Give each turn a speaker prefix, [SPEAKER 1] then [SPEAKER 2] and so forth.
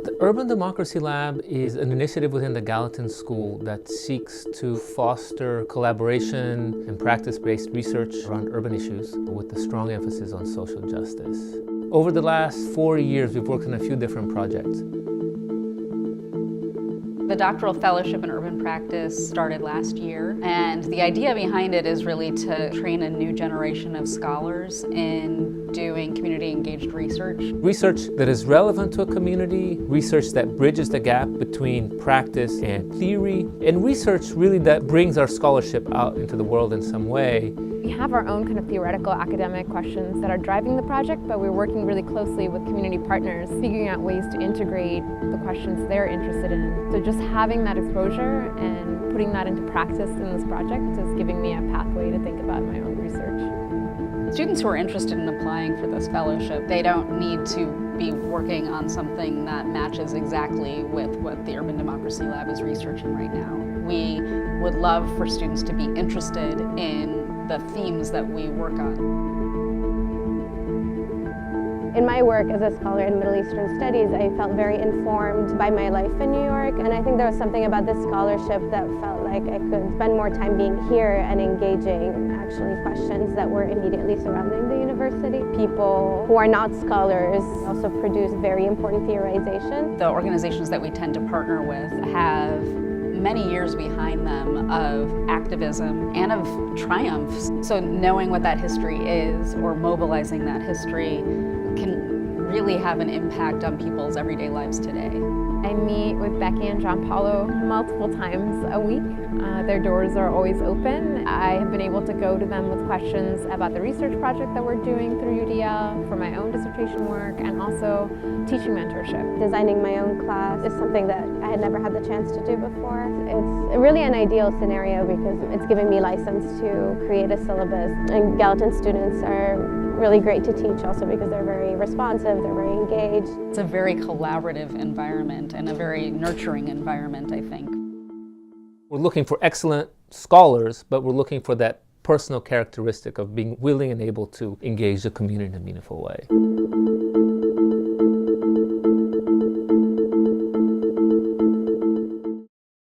[SPEAKER 1] The Urban Democracy Lab is an initiative within the Gallatin School that seeks to foster collaboration and practice-based research around urban issues with a strong emphasis on social justice. Over the last 4 years, we've worked on a few different projects.
[SPEAKER 2] The Doctoral Fellowship in Urban Practice started last year, and the idea behind it is really to train a new generation of scholars in doing community-engaged research.
[SPEAKER 1] Research that is relevant to a community, research that bridges the gap between practice and theory, and research really that brings our scholarship out into the world in some way.
[SPEAKER 3] We have our own kind of theoretical academic questions that are driving the project, but we're working really closely with community partners, figuring out ways to integrate the questions they're interested in. So just having that exposure and putting that into practice in this project is giving me a pathway to think about my own research.
[SPEAKER 2] Students who are interested in applying for this fellowship, they don't need to be working on something that matches exactly with what the Urban Democracy Lab is researching right now. We would love for students to be interested in the themes that we work on.
[SPEAKER 4] In my work as a scholar in Middle Eastern Studies, I felt very informed by my life in New York, and I think there was something about this scholarship that felt like I could spend more time being here and engaging actually questions that were immediately surrounding the university. People who are not scholars also produce very important theorization.
[SPEAKER 2] The organizations that we tend to partner with have many years behind them of activism and of triumphs. So knowing what that history is or mobilizing that history can really have an impact on people's everyday lives today.
[SPEAKER 3] I meet with Becky and John Paulo multiple times a week. Their doors are always open. I have been able to go to them with questions about the research project that we're doing through UDL for my own dissertation work and also teaching mentorship.
[SPEAKER 4] Designing my own class is something that I had never had the chance to do before. It's really an ideal scenario because it's giving me license to create a syllabus. And Gallatin students are really great to teach also because they're very responsive, they're very engaged.
[SPEAKER 2] It's a very collaborative environment and a very nurturing environment, I think.
[SPEAKER 1] We're looking for excellent scholars, but we're looking for that personal characteristic of being willing and able to engage the community in a meaningful way.